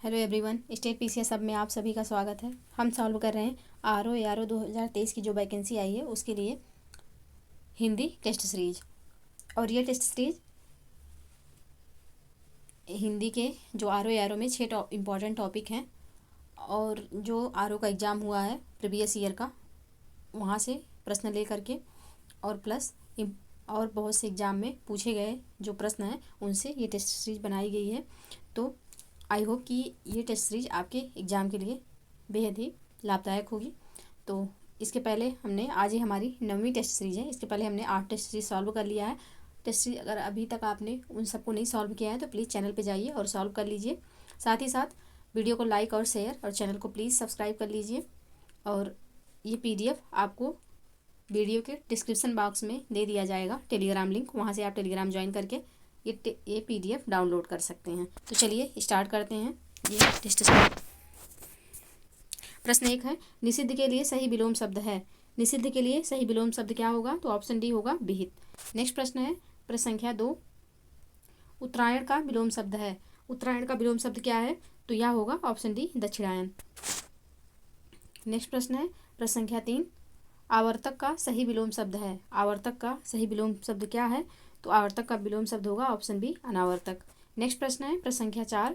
Hello everyone, state PCS सब में आप सभी का स्वागत है। हम सॉल्व कर रहे हैं आरओ एआरओ 2023 की जो वैकेंसी आई है उसके लिए हिंदी टेस्ट सीरीज। और ये टेस्ट सीरीज हिंदी के जो आरओ एआरओ में 6 इम्पॉर्टेंट टॉपिक हैं और जो आरओ का एग्ज़ाम हुआ है प्रीवियस ईयर का वहाँ से प्रश्न ले करके और प्लस और बहुत से एग्ज़ाम में पूछे गए जो प्रश्न हैं उनसे ये टेस्ट सीरीज बनाई गई है। तो आई होप कि ये टेस्ट सीरीज आपके एग्ज़ाम के लिए बेहद ही लाभदायक होगी। तो इसके पहले हमने आज ही हमारी 9वीं टेस्ट सीरीज है, इसके पहले हमने 8 टेस्ट सीरीज सॉल्व कर लिया है। टेस्ट सीरीज अगर अभी तक आपने उन सबको नहीं सॉल्व किया है तो प्लीज़ चैनल पे जाइए और सॉल्व कर लीजिए। साथ ही साथ वीडियो को लाइक और शेयर और चैनल को प्लीज़ सब्सक्राइब कर लीजिए। और ये PDF आपको वीडियो के डिस्क्रिप्शन बॉक्स में दे दिया जाएगा टेलीग्राम लिंक, वहाँ से आप टेलीग्राम ज्वाइन करके ये PDF डाउनलोड कर सकते हैं। तो चलिए स्टार्ट करते हैं ये टेस्ट सीरीज। प्रश्न 1 है, निषिद्ध के लिए सही विलोम शब्द है। निषिद्ध के लिए सही विलोम शब्द क्या होगा? तो ऑप्शन डी होगा विहित। नेक्स्ट प्रश्न है प्रश्न संख्या 2, उत्तरायण का विलोम शब्द है। उत्तरायण का विलोम शब्द क्या है? तो यह होगा ऑप्शन डी दक्षिणायन। नेक्स्ट प्रश्न है प्रश्न संख्या 3, आवर्तक का सही विलोम शब्द है। आवर्तक का सही विलोम शब्द क्या है? तो आवर्तक का विलोम शब्द होगा ऑप्शन बी अनावर्तक। नेक्स्ट प्रश्न है प्रश्न संख्या 4,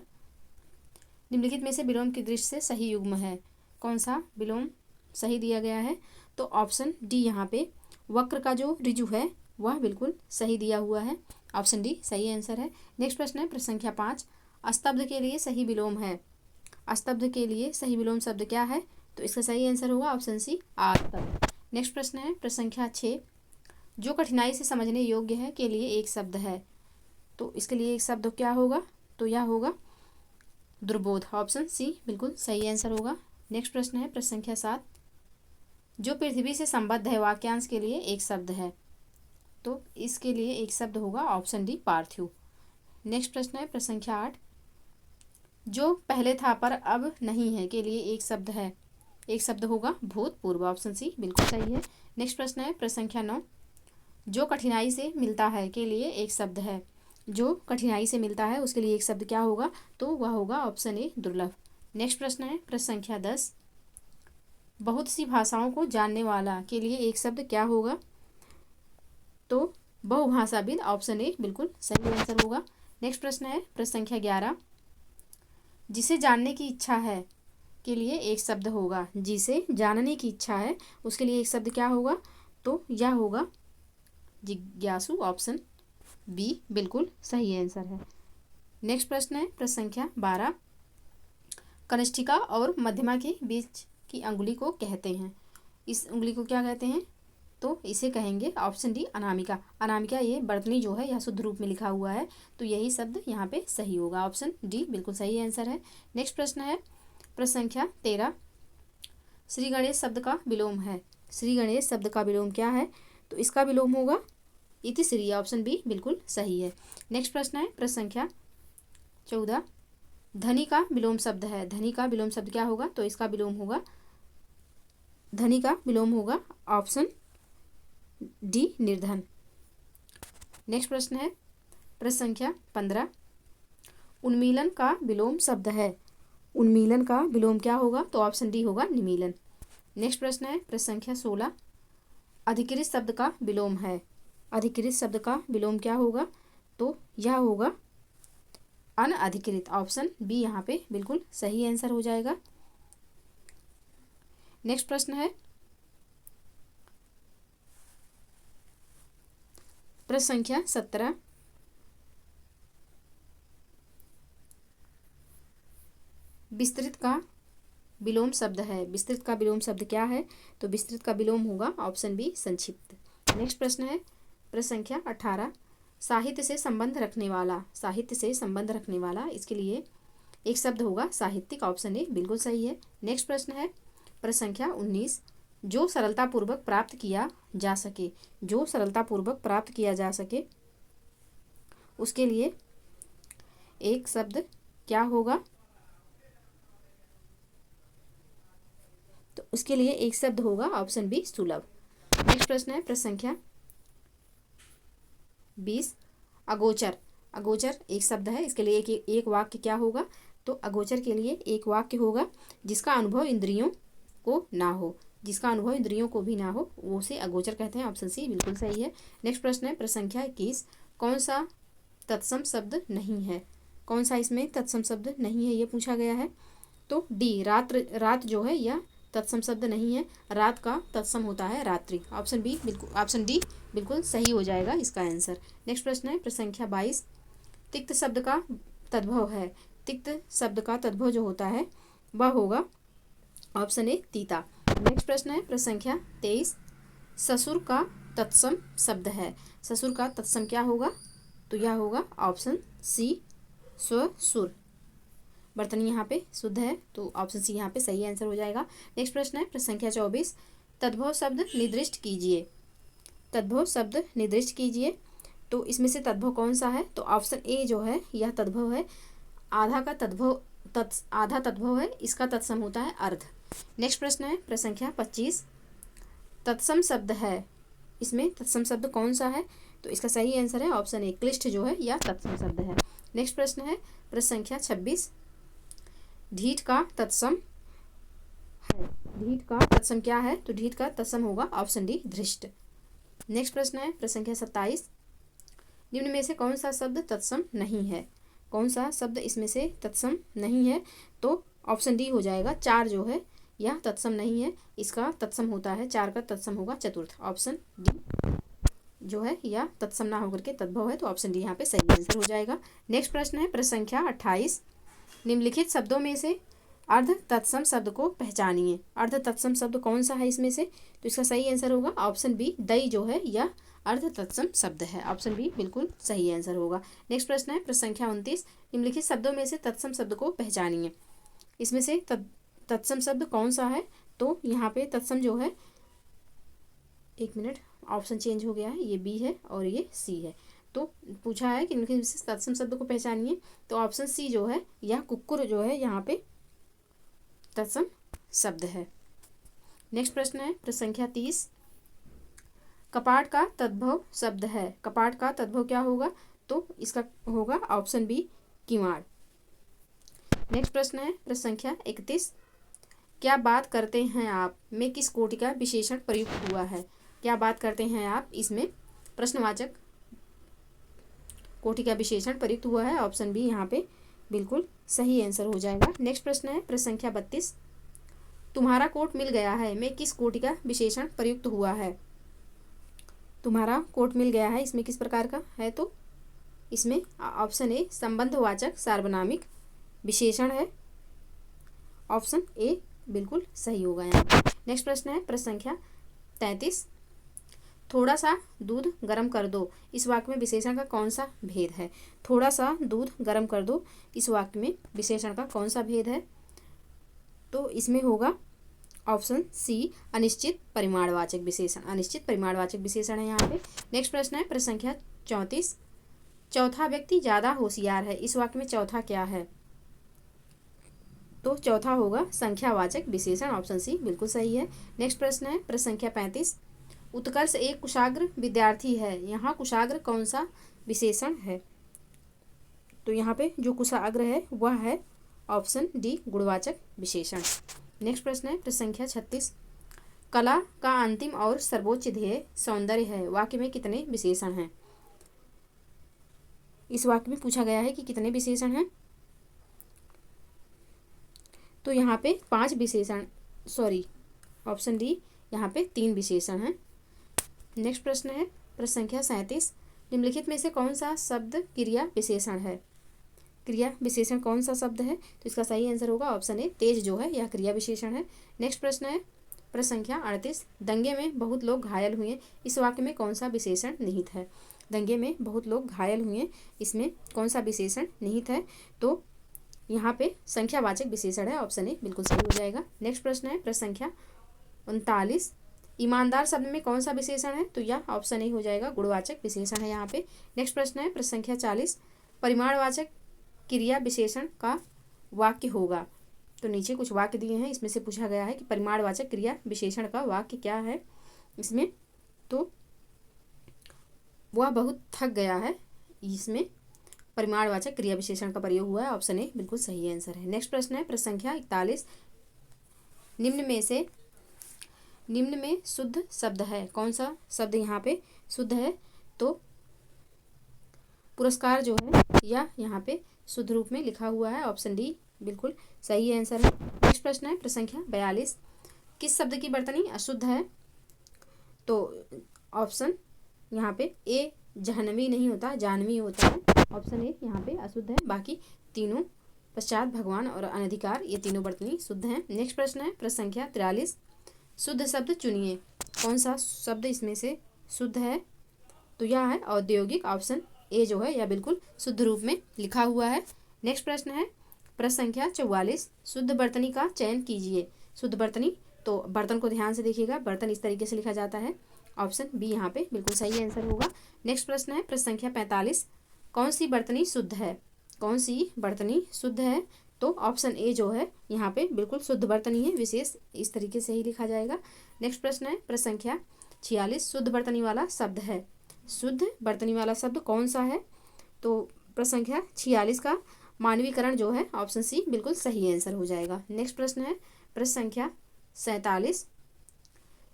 निम्नलिखित में से विलोम की दृष्टि से सही युग्म है। कौन सा विलोम सही दिया गया है? तो ऑप्शन डी यहाँ पे वक्र का जो ऋजु है वह बिल्कुल सही दिया हुआ है। ऑप्शन डी सही आंसर है। नेक्स्ट प्रश्न है प्रश्न संख्या 5, स्तब्ध के लिए सही विलोम है। स्तब्ध के लिए सही विलोम शब्द क्या है? तो इसका सही आंसर होगा ऑप्शन सी आस्तब्ध। नेक्स्ट प्रश्न है प्रश्न संख्या 6, जो कठिनाई से समझने योग्य है के लिए एक शब्द है। तो इसके लिए एक शब्द क्या होगा? तो यह होगा दुर्बोध। ऑप्शन सी बिल्कुल सही आंसर होगा। नेक्स्ट प्रश्न है प्रश्न संख्या 7, जो पृथ्वी से संबद्ध है वाक्यांश के लिए एक शब्द है। तो इसके लिए एक शब्द होगा ऑप्शन डी पार्थिव। नेक्स्ट प्रश्न है प्रश्न संख्या 8, जो पहले था पर अब नहीं है के लिए एक शब्द है। एक शब्द होगा भूतपूर्व। ऑप्शन सी बिल्कुल सही है। नेक्स्ट प्रश्न है प्रश्न संख्या 9, जो कठिनाई से मिलता है के लिए एक शब्द है। जो कठिनाई से मिलता है उसके लिए एक शब्द क्या होगा? तो वह होगा ऑप्शन ए दुर्लभ। नेक्स्ट प्रश्न है प्रश्न संख्या 10, बहुत सी भाषाओं को जानने वाला के लिए एक शब्द क्या होगा? तो बहुभाषाविद। ऑप्शन ए बिल्कुल सही आंसर होगा। नेक्स्ट प्रश्न है प्रश्न संख्या 11, जिसे जानने की इच्छा है के लिए एक शब्द होगा। जिसे जानने की इच्छा है उसके लिए एक शब्द क्या होगा? तो यह होगा जिज्ञासु। ऑप्शन बी बिल्कुल सही आंसर है। नेक्स्ट प्रश्न है प्रश्न संख्या 12, कनिष्ठिका और मध्यमा के बीच की अंगुली को कहते हैं। इस उंगली को क्या कहते हैं? तो इसे कहेंगे ऑप्शन डी अनामिका। अनामिका ये वर्तनी जो है यह शुद्ध रूप में लिखा हुआ है तो यही शब्द यहाँ पे सही होगा। ऑप्शन डी बिल्कुल सही आंसर है। नेक्स्ट प्रश्न है प्रश्न संख्या 13, श्री गणेश शब्द का विलोम है। श्री गणेश शब्द का विलोम क्या है? तो इसका विलोम होगा इतिश्री। ऑप्शन बी बिल्कुल सही है। नेक्स्ट प्रश्न है प्रश्न संख्या 14, धनी का विलोम शब्द है। धनी का विलोम शब्द क्या होगा? तो इसका विलोम होगा धनी का विलोम होगा ऑप्शन डी निर्धन। नेक्स्ट प्रश्न है प्रश्न संख्या 15, उन्मीलन का विलोम शब्द है। उन्मीलन का विलोम क्या होगा? तो ऑप्शन डी होगा निमीलन। नेक्स्ट प्रश्न है प्रश्न संख्या 16, अधिकृत शब्द का विलोम है। अधिकृत शब्द का विलोम क्या होगा? तो यह होगा अनअधिकृत। ऑप्शन बी यहाँ पे बिल्कुल सही आंसर हो जाएगा। नेक्स्ट प्रश्न है प्रश्न संख्या 17, विस्तृत का विलोम शब्द है। विस्तृत का विलोम शब्द क्या है? तो विस्तृत का विलोम होगा ऑप्शन बी संक्षिप्त। नेक्स्ट प्रश्न है प्रश्न संख्या 18, साहित्य से संबंध रखने वाला। साहित्य से संबंध रखने वाला इसके लिए एक शब्द होगा साहित्यिक। ऑप्शन ए बिल्कुल सही है। नेक्स्ट प्रश्न है प्रश्न संख्या 19, जो सरलतापूर्वक प्राप्त किया जा सके। जो सरलतापूर्वक प्राप्त किया जा सके उसके लिए एक शब्द क्या होगा? तो उसके लिए एक शब्द होगा ऑप्शन बी सुलभ। नेक्स्ट प्रश्न है प्रश्न संख्या 20, अगोचर। अगोचर एक शब्द है, इसके लिए एक वाक्य क्या होगा? तो अगोचर के लिए एक वाक्य होगा जिसका अनुभव इंद्रियों को ना हो, जिसका अनुभव इंद्रियों को भी ना हो, वो उसे अगोचर कहते हैं। ऑप्शन सी बिल्कुल सही है। नेक्स्ट प्रश्न है प्रश्न संख्या 21, कौन सा तत्सम शब्द नहीं है? कौन सा इसमें तत्सम शब्द नहीं है ये पूछा गया है। तो डी, रात जो है यह तत्सम शब्द नहीं है। रात का तत्सम होता है रात्रि। ऑप्शन डी बिल्कुल सही हो जाएगा इसका आंसर। नेक्स्ट प्रश्न है प्रश्न संख्या 22, तिक्त शब्द का तद्भव है। तिक्त शब्द का तद्भव जो होता है वह होगा ऑप्शन ए तीता। नेक्स्ट प्रश्न है प्रश्न संख्या 23, ससुर का तत्सम शब्द है। ससुर का तत्सम क्या होगा? तो यह होगा ऑप्शन सी स्वसुर। बर्तन यहाँ पे शुद्ध है तो ऑप्शन सी यहाँ पे सही आंसर हो जाएगा। नेक्स्ट प्रश्न है प्रश्न संख्या 24, तद्भव शब्द निर्दिष्ट कीजिए। तद्भव शब्द निर्दिष्ट कीजिए। तो इसमें से तद्भव कौन सा है? तो ऑप्शन ए जो है यह तद्भव है। आधा तद्भव है, इसका तत्सम होता है अर्ध। नेक्स्ट प्रश्न है प्रश्न संख्या 25, तत्सम शब्द है। इसमें तत्सम शब्द कौन सा है? तो इसका सही आंसर है ऑप्शन ए, क्लिष्ट जो है यह तत्सम शब्द है। नेक्स्ट प्रश्न है प्रश्न संख्या 26, ढीठ का तत्सम है। ढीठ का तत्सम क्या है? तो ढीठ का तत्सम होगा ऑप्शन डी धृष्ट। नेक्स्ट प्रश्न है प्रश्न संख्या 27, निम्न में से कौन सा शब्द तत्सम नहीं है? कौन सा शब्द इसमें से तत्सम नहीं है? तो ऑप्शन डी हो जाएगा, चार जो है यह तत्सम नहीं है। इसका तत्सम होता है, चार का तत्सम होगा चतुर्थ। ऑप्शन डी जो है यह तत्सम ना होकर के तद्भव है, तो ऑप्शन डी यहाँ पे सही आंसर हो जाएगा। नेक्स्ट प्रश्न है प्रश्न संख्या 28, निम्नलिखित शब्दों में से अर्ध तत्सम शब्द को पहचानिए। अर्ध तत्सम शब्द कौन सा है इसमें से? तो इसका सही आंसर होगा ऑप्शन बी, दई जो है यह अर्ध तत्सम शब्द है। ऑप्शन बी बिल्कुल सही आंसर होगा। नेक्स्ट प्रश्न है प्रश्न संख्या 29, निम्नलिखित शब्दों में से तत्सम शब्द को पहचानिए। इसमें से तत्सम शब्द कौन सा है? तो यहाँ पे तत्सम जो है, एक मिनट ऑप्शन चेंज हो गया है, ये बी है और ये सी है। तो पूछा है कि निम्नलिखित तत्सम शब्द को पहचानिए, तो ऑप्शन सी जो है यह कुक्कुर जो है यहाँ पे तत्सम शब्द है। नेक्स्ट प्रश्न है प्रश्न संख्या 30, कपाट का तद्भव शब्द है। कपाट का तद्भव क्या होगा? तो इसका होगा ऑप्शन बी किवाड़। नेक्स्ट प्रश्न है प्रश्न संख्या 31, क्या बात करते हैं आप में किस कोटि का विशेषण प्रयुक्त हुआ है? क्या बात करते हैं आप, इसमें प्रश्नवाचक कोटि का विशेषण प्रयुक्त हुआ है। ऑप्शन बी यहाँ पे बिल्कुल सही आंसर हो जाएगा। नेक्स्ट प्रश्न है प्रश्न संख्या 32, तुम्हारा कोट मिल गया है में किस कोटि का विशेषण प्रयुक्त हुआ है? तुम्हारा कोट मिल गया है इसमें किस प्रकार का है? तो इसमें ऑप्शन ए संबंधवाचक सार्वनामिक विशेषण है। ऑप्शन ए बिल्कुल सही होगा यहाँ पे। नेक्स्ट प्रश्न है प्रश्न संख्या 33, थोड़ा सा दूध गर्म कर दो, इस वाक्य में विशेषण का कौन सा भेद है? थोड़ा सा दूध गर्म कर दो, इस वाक्य में विशेषण का कौन सा भेद है? तो इसमें होगा ऑप्शन सी अनिश्चित परिमाणवाचक विशेषण। अनिश्चित परिमाणवाचक विशेषण है यहाँ पे। नेक्स्ट प्रश्न है प्रश्न संख्या 34, चौथा व्यक्ति ज्यादा होशियार है, इस वाक्य में चौथा क्या है? तो चौथा होगा संख्यावाचक विशेषण। ऑप्शन सी बिल्कुल सही है। नेक्स्ट प्रश्न है प्रश्न संख्या 35, उत्कर्ष एक कुशाग्र विद्यार्थी है, यहाँ कुशाग्र कौन सा विशेषण है? तो यहाँ पे जो कुशाग्र है वह है ऑप्शन डी गुणवाचक विशेषण। नेक्स्ट प्रश्न है प्रश्न संख्या 36, कला का अंतिम और सर्वोच्च ध्येय सौंदर्य है, वाक्य में कितने विशेषण हैं? इस वाक्य में पूछा गया है कि कितने विशेषण हैं? तो यहाँ पे 5 विशेषण, ऑप्शन डी यहाँ पे 3 विशेषण हैं। नेक्स्ट प्रश्न है प्रश्न संख्या 37, निम्नलिखित में से कौन सा शब्द क्रिया विशेषण है? क्रिया विशेषण कौन सा शब्द है? तो इसका सही आंसर होगा ऑप्शन ए तेज जो है यह क्रिया विशेषण है। नेक्स्ट प्रश्न है प्रश्न संख्या 38, दंगे में बहुत लोग घायल हुए, इस वाक्य में कौन सा विशेषण निहित है? दंगे में बहुत लोग घायल हुए, इसमें कौन सा विशेषण निहित है? तो यहाँ पे संख्यावाचक विशेषण है। ऑप्शन ए बिल्कुल सही हो जाएगा। नेक्स्ट प्रश्न है प्रश्न संख्या 39, ईमानदार शब्द में कौन सा विशेषण है? तो यह ऑप्शन ए हो जाएगा गुणवाचक विशेषण है यहाँ पे। नेक्स्ट प्रश्न है प्रश्न संख्या 40, परिमाणवाचक क्रिया विशेषण का वाक्य होगा। तो नीचे कुछ वाक्य दिए हैं, इसमें से पूछा गया है कि परिमाणवाचक क्रिया विशेषण का वाक्य क्या है इसमें। तो वह बहुत थक गया है, इसमें परिमाणवाचक क्रिया विशेषण का प्रयोग हुआ है। ऑप्शन ए बिल्कुल सही आंसर है। नेक्स्ट प्रश्न है प्रश्न संख्या 41। निम्न में शुद्ध शब्द है। कौन सा शब्द यहाँ पे शुद्ध है? तो पुरस्कार जो है या यहाँ पे शुद्ध रूप में लिखा हुआ है। ऑप्शन डी बिल्कुल सही आंसर है। नेक्स्ट प्रश्न है प्रश्न संख्या 42। किस शब्द की वर्तनी अशुद्ध है? तो ऑप्शन यहाँ पे ए जहनवी नहीं होता, जानवी होता है। ऑप्शन ए यहाँ पे अशुद्ध है। बाकी तीनों पश्चात, भगवान और अनधिकार, ये तीनों वर्तनी शुद्ध हैं। नेक्स्ट प्रश्न है प्रश्न संख्या 43। शुद्ध शब्द चुनिए। कौन सा शब्द इसमें से शुद्ध है? तो यह है औद्योगिक। ऑप्शन ए जो है यह बिल्कुल शुद्ध रूप में लिखा हुआ है। नेक्स्ट प्रश्न है प्रश्न संख्या 44। शुद्ध वर्तनी का चयन कीजिए। शुद्ध वर्तनी, तो बर्तन को ध्यान से देखिएगा, बर्तन इस तरीके से लिखा जाता है। ऑप्शन बी यहाँ पे बिल्कुल सही आंसर होगा। नेक्स्ट प्रश्न है प्रश्न संख्या 45। कौन सी वर्तनी शुद्ध है? कौन सी वर्तनी शुद्ध है? तो ऑप्शन ए जो है यहाँ पे बिल्कुल शुद्ध वर्तनी है, विशेष इस तरीके से ही लिखा जाएगा। नेक्स्ट प्रश्न है प्रश्न संख्या 46। शुद्ध वर्तनी वाला शब्द है। शुद्ध वर्तनी वाला शब्द कौन सा है? तो प्रश्न संख्या 46 का मानवीकरण जो है, ऑप्शन सी बिल्कुल सही आंसर हो जाएगा। नेक्स्ट प्रश्न है प्रश्न संख्या 47।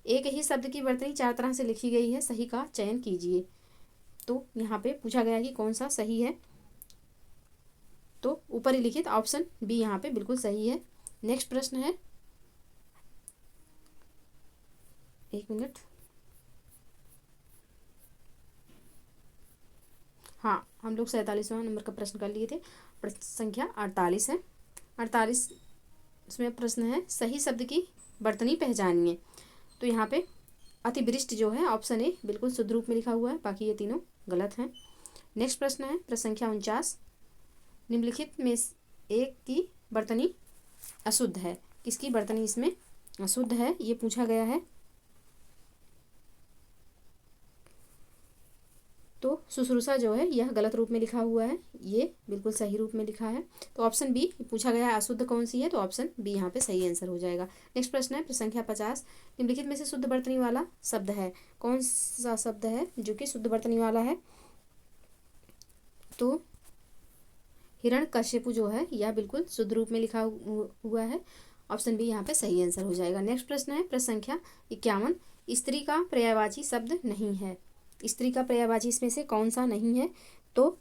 एक ही शब्द की वर्तनी 4 तरह से लिखी गई है, सही का चयन कीजिए। तो यहाँ पे पूछा गया है कि कौन सा सही है, तो ऊपर ही लिखित ऑप्शन बी यहाँ पे बिल्कुल सही है। नेक्स्ट प्रश्न है, एक मिनट, हाँ हम लोग 47वां नंबर का प्रश्न कर लिए थे। प्रश्न संख्या 48 है। 48 इसमें प्रश्न है सही शब्द की वर्तनी पहचानिए। तो यहाँ पे अतिवृष्टि जो है ऑप्शन ए बिल्कुल शुद्ध रूप में लिखा हुआ है, बाकी ये तीनों गलत हैं। नेक्स्ट प्रश्न है प्रश्न संख्या 49। निम्नलिखित में एक की वर्तनी अशुद्ध है। किसकी वर्तनी इसमें अशुद्ध है ये पूछा गया है। तो शुश्रूषा जो है यह गलत रूप में लिखा हुआ है, ये बिल्कुल सही रूप में लिखा है। तो ऑप्शन बी पूछा गया है अशुद्ध कौन सी है, तो ऑप्शन बी यहाँ पे सही आंसर हो जाएगा। नेक्स्ट प्रश्न है प्रश्न संख्या 50। निम्नलिखित में से शुद्ध वर्तनी वाला शब्द है। कौन सा शब्द है जो कि शुद्ध वर्तनी वाला है? तो हिरण्यकश्यपु जो है यह बिल्कुल शुद्ध रूप में लिखा हुआ है। ऑप्शन बी यहाँ पे सही आंसर हो जाएगा। नेक्स्ट प्रश्न है प्रश्न संख्या 51। स्त्री का पर्यायवाची शब्द नहीं है। स्त्री का पर्यायवाची इसमें से कौन सा नहीं है? तो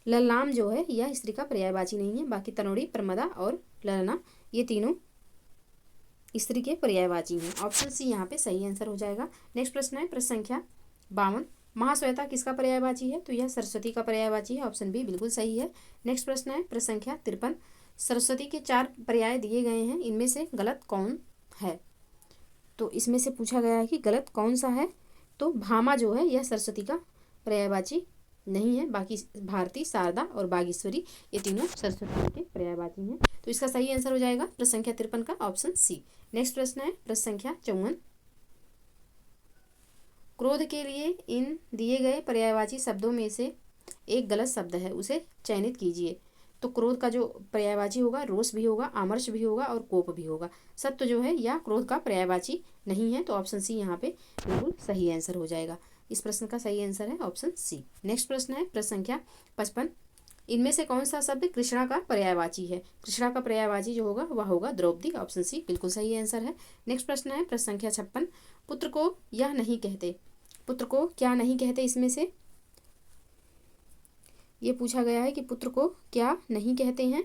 ललनाम जो है यह स्त्री का पर्यायवाची नहीं है, बाकी तनोड़ी, प्रमदा और ललना ये तीनों स्त्री के पर्यायवाची हैं। ऑप्शन सी यहाँ पे सही आंसर हो जाएगा। नेक्स्ट प्रश्न है प्रश्न संख्या 52। महाश्वेता किसका पर्यायवाची है? तो यह सरस्वती का पर्यायवाची है। ऑप्शन बी बिल्कुल सही है। नेक्स्ट प्रश्न है प्रश्न संख्या 53। सरस्वती के 4 पर्याय दिए गए हैं, इनमें से गलत कौन है? तो इसमें से पूछा गया है कि गलत कौन सा है? तो भामा जो है यह सरस्वती का पर्यायवाची नहीं है, बाकी भारती, शारदा और बागेश्वरी ये तीनों सरस्वती के पर्यायवाची हैं। तो इसका सही आंसर हो जाएगा प्रश्न संख्या 53 का ऑप्शन सी। नेक्स्ट प्रश्न है प्रश्न संख्या 54। क्रोध के लिए इन दिए गए पर्यायवाची शब्दों में से एक गलत शब्द है, उसे चयनित कीजिए। तो क्रोध का जो पर्यायवाची होगा रोष भी होगा, आमर्ष भी होगा और कोप भी होगा। सत्य जो है यह क्रोध का पर्यायवाची नहीं है, तो ऑप्शन सी यहाँ पे बिल्कुल सही आंसर हो जाएगा। इस प्रश्न का सही आंसर है ऑप्शन सी। नेक्स्ट प्रश्न है प्रश्न संख्या 55। इनमें से कौन सा शब्द कृष्णा का पर्यायवाची है? कृष्णा का पर्यायवाची जो होगा वह होगा द्रौपदी। ऑप्शन सी बिल्कुल सही आंसर है। नेक्स्ट प्रश्न है प्रश्न संख्या 56। पुत्र को यह नहीं कहते। पुत्र को क्या नहीं कहते इसमें से? ये पूछा गया है कि पुत्र को क्या नहीं कहते हैं।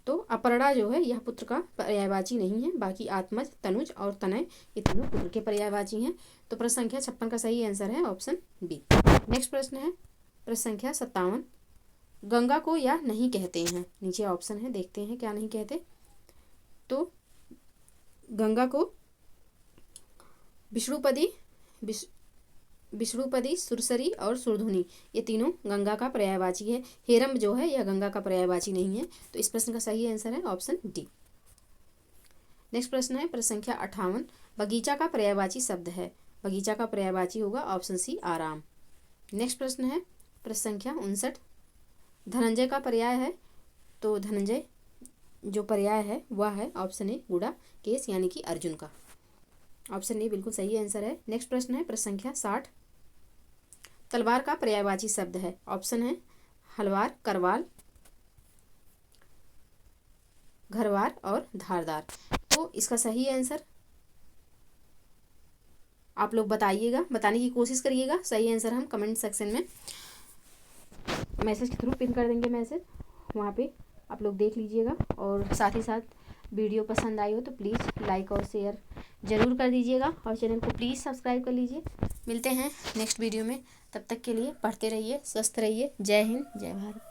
तो अपर्णा जो है यह पुत्र का पर्यायवाची नहीं है, बाकी आत्मज, तनुज और तनय ये तीनों पुत्र के पर्यायवाची हैं। तो प्रश्न संख्या 56 का सही आंसर है ऑप्शन बी। नेक्स्ट प्रश्न है प्रश्न संख्या 57। गंगा को यह नहीं कहते हैं। नीचे ऑप्शन है, देखते हैं क्या नहीं कहते। तो गंगा को विष्णुपदी, सुरसरी और सुरधुनी ये तीनों गंगा का पर्यायवाची है। हेरम्ब जो है यह गंगा का पर्यायवाची नहीं है। तो इस प्रश्न का सही आंसर है ऑप्शन डी। नेक्स्ट प्रश्न है प्रश्न संख्या 58। बगीचा का पर्यायवाची शब्द है। बगीचा का पर्यायवाची होगा ऑप्शन सी आराम। नेक्स्ट प्रश्न है प्रश्न संख्या 59। धनंजय का पर्याय है। तो धनंजय जो पर्याय है वह है ऑप्शन ए गुड़ा केस यानी कि अर्जुन का। ऑप्शन ए बिल्कुल सही आंसर है। नेक्स्ट प्रश्न है प्रश्न संख्या 60। तलवार का पर्यायवाची शब्द है। ऑप्शन है हलवार, करवाल, घरवार और धारदार। तो इसका सही आंसर आप लोग बताइएगा, बताने की कोशिश करिएगा। सही आंसर हम कमेंट सेक्शन में मैसेज के थ्रू पिन कर देंगे मैसेज, वहाँ पे आप लोग देख लीजिएगा। और साथ ही साथ वीडियो पसंद आई हो तो प्लीज़ लाइक और शेयर ज़रूर कर दीजिएगा और चैनल को प्लीज़ सब्सक्राइब कर लीजिए। मिलते हैं नेक्स्ट वीडियो में, तब तक के लिए पढ़ते रहिए, स्वस्थ रहिए। जय हिंद, जय भारत।